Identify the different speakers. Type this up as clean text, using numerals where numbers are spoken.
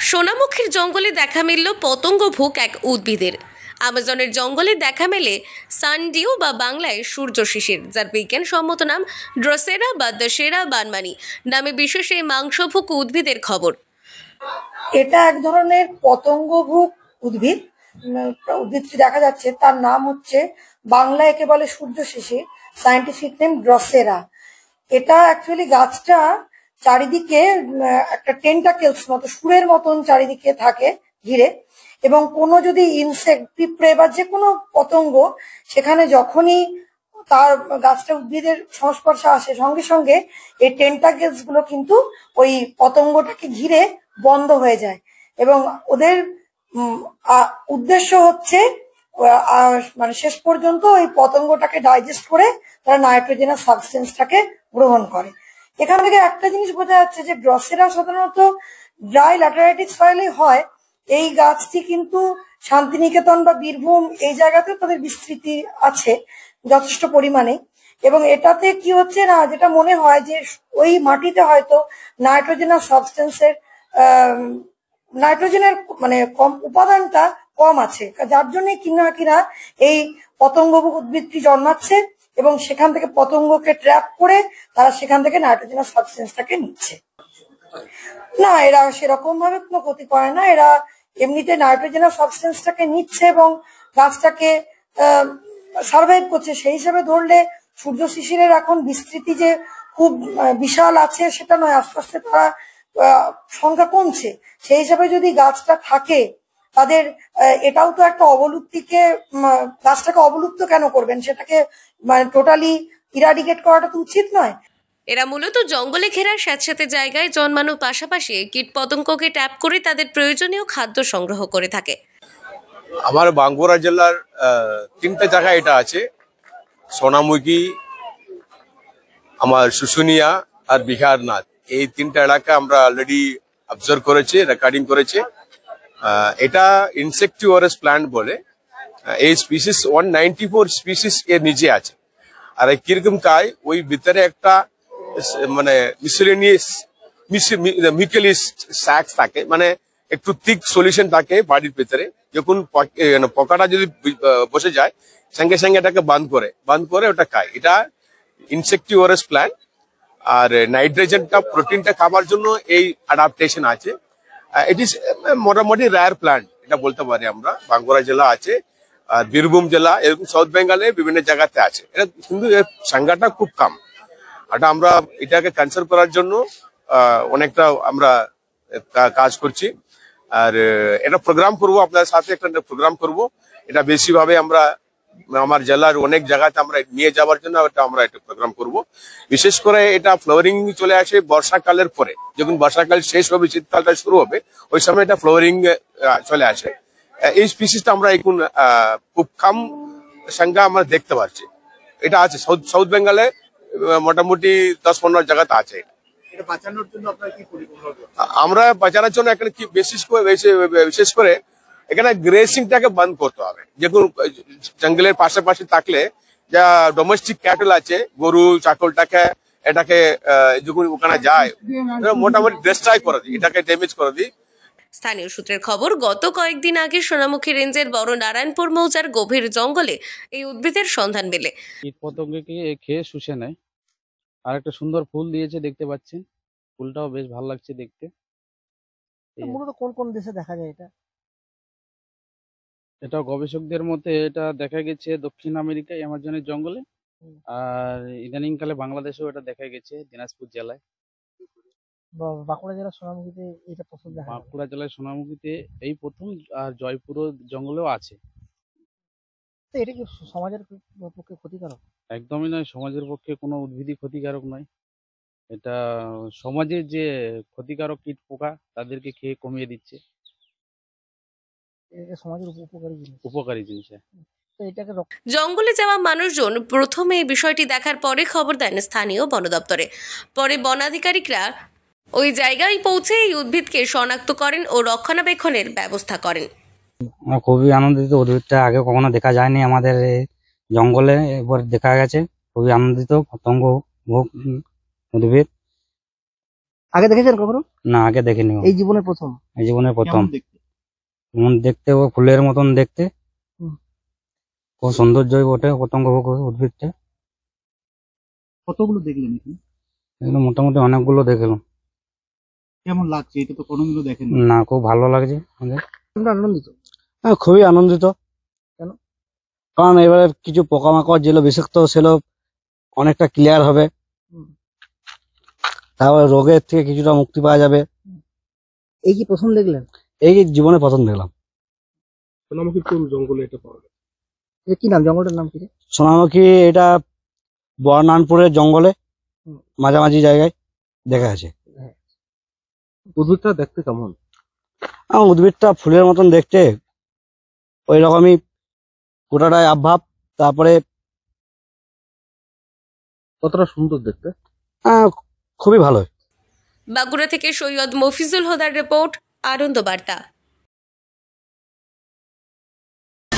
Speaker 1: সোনামুখীর জঙ্গলে দেখা মিলল পতঙ্গভুক এক উদ্ভিদের। আমাজনের জঙ্গলে দেখা মেলে সানডিউ বা বাংলায় সূর্য শিশির, যার বিজ্ঞানসম্মত নাম ড্রসেরা বা দশেরা বানমানি নামে বিশেষ এই মাংসভুক উদ্ভিদের খবর।
Speaker 2: এটা এক ধরনের পতঙ্গভুক উদ্ভিদ। উদ্ভিদটি দেখা যাচ্ছে, তার নাম হচ্ছে, বাংলা একে বলে সূর্য শিশির, সায়েন্টিফিক নেম ড্রসেরা। এটা অ্যাকচুয়ালি গাছটা চারিদিকে একটা টেন্টাকেলস মতো, সুরের মতন চারিদিকে থাকে ঘিরে, এবং কোনো যদি ইনসেক্ট, পিঁপড়ে বা যে কোনো পতঙ্গ সেখানে যখনই তার গাছটা উদ্ভিদের সংস্পর্শে আসে, সঙ্গে সঙ্গে এই টেন্টাকেলস গুলো কিন্তু ওই পতঙ্গটাকে ঘিরে বন্ধ হয়ে যায়, এবং ওদের উদ্দেশ্য হচ্ছে মানে শেষ পর্যন্ত ওই পতঙ্গটাকে ডাইজেস্ট করে তারা নাইট্রোজেনাস সাবস্টেন্সটাকে গ্রহণ করে। এখান থেকে একটা জিনিস বোঝা যাচ্ছে যে ড্রসেরা সাধারণত ড্রাই ল্যাটেরাইটিক সয়েলে হয়। এই গাছটি কিন্তু শান্তিনিকেতন বা বীরভূম এই জায়গাতেও তাদের বিস্তৃতি আছে যথেষ্ট পরিমাণে, এবং এটাতে কি হচ্ছে না, যেটা মনে হয় যে ওই মাটিতে হয়তো নাইট্রোজেনাস সাবস্টেন্সের নাইট্রোজেনের মানে কম উপাদানটা কম আছে, যার জন্য কিনা এই পতঙ্গভুক উদ্ভিদটি জন্মাচ্ছে এবং সেখান থেকে পতঙ্গকে ট্র্যাপ করে তারা সেখান থেকে নাইট্রোজেনাস সাবস্টেন্সটাকে নিচ্ছে। না, এরা সেরকম ভাবে কোনো ক্ষতি করে না, এরা এমনিতে নাইট্রোজেনাস সাবস্টেন্সটাকে নিচ্ছে এবং গাছটাকে সার্ভাইভ করছে। সেই হিসাবে ধরলে সূর্য শিশিরের এখন বিস্তৃতি যে খুব বিশাল আছে সেটা নয়, আস্তে আস্তে তারা সংখ্যা কমছে। সেই হিসাবে যদি গাছটা থাকে, তাদের এটাও তো একটা অবলুপ্তিকে, গাছটাকে অবলুপ্ত কেন করবেন, সেটাকে মানে টোটালি ইরাডিকেট করাটা তো উচিত নয়।
Speaker 1: এরা মূলত জঙ্গলে ঘেরা স্যাঁতস্যাঁতে জায়গায় জন্মানোর পাশাপাশি কীট পতঙ্গকে ট্যাপ করে তাদের প্রয়োজনীয় খাদ্য সংগ্রহ করে থাকে।
Speaker 3: আমার বাঁকুড়া জেলার 3টে জায়গায় এটা আছে, সোনামুখী, আমার শুশুনিয়া আর বিহারনাথ। এই 3টা এলাকা আমরা অলরেডি অবজার্ভ করেছি, রেকর্ডিং করেছে। এটা ইনসেক্টিভোরাস প্ল্যান্ট বলে। এই স্পিসিস 194 স্পিসিস এর নিচে আছে। আর কিরকম কায়, ওই ভিতরে একটা মানে মিসেলেনিয়াস মিকেলিস স্যাক থাকে, মানে একটু থিক সলিউশন থাকে বাড়ির ভিতরে। যখন পোকাটা যদি বসে যায়, সঙ্গে সঙ্গে এটাকে বান্ধ করে ওটা খায়। এটা ইনসেক্টিভোরাস প্ল্যান্ট। আর নাইট্রোজেনটা, প্রোটিনটা খাবার জন্য এই অ্যাডাপ্টেশন আছে। ইট ইজ মোটামুটি রেয়ার প্ল্যান্ট এটা বলতে পারি আমরা। বাঁকুড়া জেলা আছে, আর বীরভূম জেলা, এরকম সাউথ বেঙ্গলে বিভিন্ন জায়গাতে আছে এটা, কিন্তু এর সংখ্যাটা খুব কম। এটা আমরা এটাকে কনসার্ভ করার জন্য অনেকটা আমরা কাজ করছি। আর এটা প্রোগ্রাম করব, আপনার সাথে একটা প্রোগ্রাম করব। এটা বেশি ভাবে আমরা আমার জেলার অনেক জায়গাতে আমরা নিয়ে যাওয়ার জন্য আমরা একটা প্রোগ্রাম করব। বিশেষ করে এটা ফ্লাওয়ারিং চলে আসে বর্ষাকালের পরে, যখন বর্ষাকাল শেষ হবে, শীতকালটা শুরু হবে, ওই সময় এটা ফ্লাওয়ারিং চলে আসে। এই স্পিসিসটা আমরা এখন খুব কম সংখ্যা আমরা দেখতে পাচ্ছি। এটা আছে সাউথ বেঙ্গলে মোটামুটি 10-15 জায়গাতে আছে। আমরা বাঁচানোর জন্য এখানে কি বিশেষ করে এখানে গ্রেসিংটাকে বন্ধ করতে হবে। যেগুলো জঙ্গলের পাশাপাশি থাকলে, যা ডোমেস্টিক ক্যাটল আছে, গরু ছাগলটাকে এটাকে যখন ওখানে যায় মোটামুটি ডিস্ট্রয় করে দিই, এটাকে ড্যামেজ করে দিই।
Speaker 1: স্থানীয় সূত্রের খবর, গত কয়েকদিন আগে সোনামুখী রেঞ্জের বড় নারায়ণপুর মৌজার গভীর জঙ্গলে এই উদ্ভিদের সন্ধান মেলে।
Speaker 4: কীট পতঙ্গকে খেয়ে শুষে নেয়। আর একটা সুন্দর ফুল দিয়েছে, দেখতে পাচ্ছেন, ফুলটাও বেশ ভালো লাগছে দেখতে।
Speaker 5: মূলত কোন কোন দেশে দেখা যায় এটা?
Speaker 4: এটা গবেষকদের মতে এটা দেখা গেছে দক্ষিণ আমেরিকায় অ্যামাজনের জঙ্গলে, আর ইদানিং কালে বাংলাদেশেও এটা দেখা গেছে দিনাজপুর জেলায়।
Speaker 5: বাঁকুড়া জেলার সোনামুখীতে এটা প্রথম দেখা যায়।
Speaker 4: বাঁকুড়া জেলার সোনামুখীতে এই প্রথম, আর জয়পুর জঙ্গলেও আছে।
Speaker 5: তো এটা কি সমাজের পক্ষে ক্ষতিকারক?
Speaker 4: একদমই নয়, সমাজের পক্ষে কোনো উদ্ভিদই ক্ষতিকারক নয়। এটা সমাজের যে ক্ষতিকারক কীট পোকা তাদেরকে খেয়ে কমিয়ে দিচ্ছে।
Speaker 5: এটা সমাজের
Speaker 4: উপকারী জিনিস।
Speaker 5: তো এটাকে
Speaker 1: জঙ্গলে যাওয়া মানুষজন প্রথমে এই বিষয়টি দেখার পরে খবর দেন স্থানীয় বন দপ্তরে। পরে বনাধিকারিকরা ওই জায়গায় পৌঁছে এই উদ্ভিদকে শনাক্ত করেন ও রক্ষণাবেক্ষণের ব্যবস্থা করেন।
Speaker 6: খুবই আনন্দিত, উদ্ভিদটা আগে কখনো দেখা যায়নি আমাদের জঙ্গলে, এবার দেখা গেছে। খুবই আনন্দিত, পতঙ্গ উদ্ভিদ।
Speaker 5: আগে দেখেছেন কখনো?
Speaker 6: না, আগে দেখিনি।
Speaker 5: এই জীবনে প্রথম।
Speaker 6: এই জীবনের প্রথম।
Speaker 7: কেমন দেখতে?
Speaker 6: যেমন দেখতে ও ফুলের মতন দেখতে,
Speaker 5: হুম।
Speaker 6: খুব সৌন্দর্যই বটে পতঙ্গভোগ উদ্ভিদটা।
Speaker 7: কতগুলো দেখলেন এখানে?
Speaker 6: এগুলো মোটামুটি অনেকগুলো দেখলাম।
Speaker 7: কেমন লাগছে? এটা তো কোনোগুলো দেখেন
Speaker 6: না, খুব ভালো লাগছে আমাদের।
Speaker 5: তোমরা আনন্দিত?
Speaker 6: হ্যাঁ, খুবই আনন্দিত।
Speaker 5: কেন?
Speaker 6: কারণ এবারে কিছু পোকামাকড় যেগুলো বিষাক্ত সেগুলো অনেকটা ক্লিয়ার হবে,
Speaker 5: হুম।
Speaker 6: তারপরে রোগের থেকে কিছুটা মুক্তি পাওয়া যাবে।
Speaker 5: এই কি প্রথম দেখলেন?
Speaker 6: এই জীবনে প্রথম দেখলাম।
Speaker 7: সোনামুখীর কোন জঙ্গলে এটা পাওয়া যায়?
Speaker 5: এটা কি নাম, জঙ্গলটার নাম কি রে?
Speaker 6: সোনামুখী এটা বর্ণানপুরের জঙ্গলে
Speaker 5: হুম।
Speaker 6: মাঝামাঝি জায়গায় দেখা আছে।
Speaker 7: উদ্ভিদটা দেখতে কেমন?
Speaker 6: উদ্ভিদটা ফুলের মতন দেখতে, ওই রকমই গোটাটায় আবভাব। তারপরে
Speaker 7: কতটা সুন্দর দেখতে?
Speaker 6: খুবই ভালো।
Speaker 1: বাঁকুড়া থেকে সৈয়দ মফিজুল হুদার রিপোর্ট, আনন্দ বার্তা।